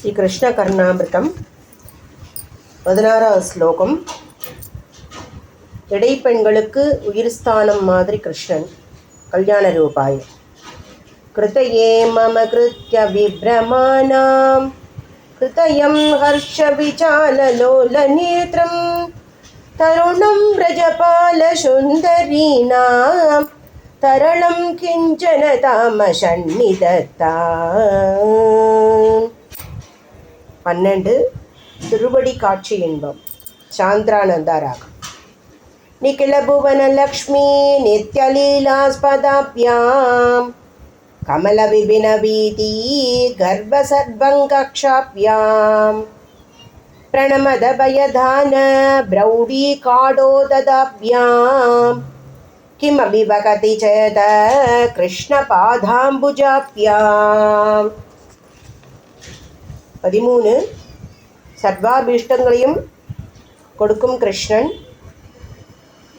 ஸ்ரீ கிருஷ்ண கர்ணாமிருதம் 16வது ஸ்லோகம். இடைப்பெண்களுக்கு உயிர் ஸ்தானம் மாதிரி கிருஷ்ணன். கல்யாண ரூபாய். கிருதயே மம கிருத்ய விப்ரமாணாம் கிருதயம் ஹர்ஷ விசாலலோல நேத்ரம் தருணம் பிரஜபால சுந்தரீனாம் தரளம் கிஞ்சன தாமசன்னிதத்தாம். 12. திருவடி காட்சி இன்பம். சாந்திரானந்தா ராகம். நிகில புவன லக்ஷ்மி நித்யலீலாஸ்பதாப்யாம் கமல விபின வீதி கர்ப்ப சர்வங்கக்ஷாப்யாம் பிரணமத பயதான பிரௌடி காடோததாப்யாம் கிமபி வகதி சேத கிருஷ்ண பாதாம்புஜாப்யாம். 13. சர்வாபீஷ்டங்களையும் கொடுக்கும் கிருஷ்ணன்.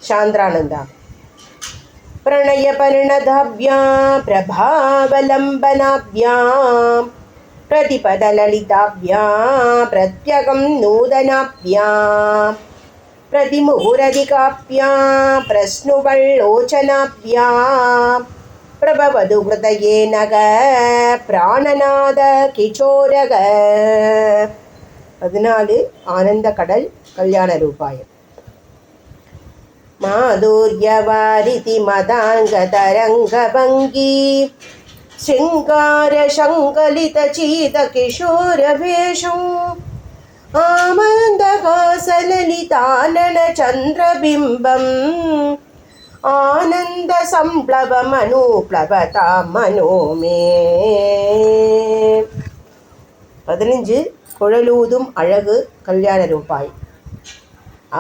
சாந்திரானந்தா. பிரணய பரிணதாப்யாம் பிரபாவலம்பனாப்யாம் பிரதிபதலலிதாப்யாம் பிரத்யகம் நூதனாப்யாம் பிரதிமுகுரதிகாப்யாம் பிரஸ்னுவல்லோச்சனாப்யாம் பிரபவது ஹிருதயே நக பிராணநாத கிச்சோரக. 14. ஆனந்த கடல். கல்யாண ரூபாயம். மாதுர்யவாரிதி மதாங்க தரங்க பங்கி சிங்கார சங்கலித சீத கிஷோர வேஷம் ஆமந்தகாசலலிதானன சந்திரபிம்பம் ஆனந்த சம்ப்ளவ மனோப்ளவதா மனோமே. 15. குழலூதும் அழகு. கல்யாண ரூபாய்.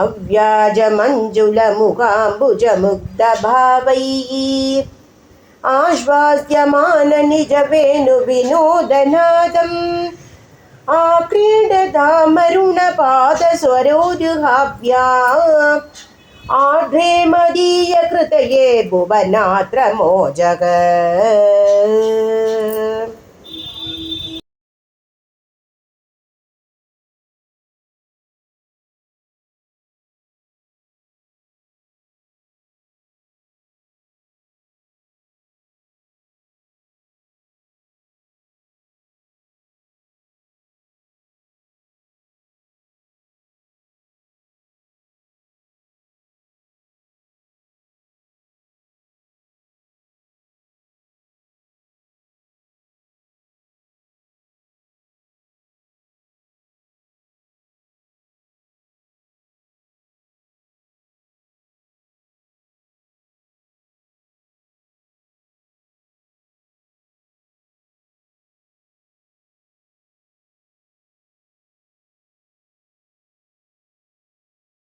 அவ்யாஜ மஞ்சுள முகாம்புஜ முக்த பாவையி ஆஸ்வாஸ்யமான நிஜ வேணு வினோதநாதம் ஆக்ரீடதாமருண பாத ஸ்வரோதுகாவ்யாம் ஆத்ரே மதீய கிருதயே புவனாத்ர மோஜக.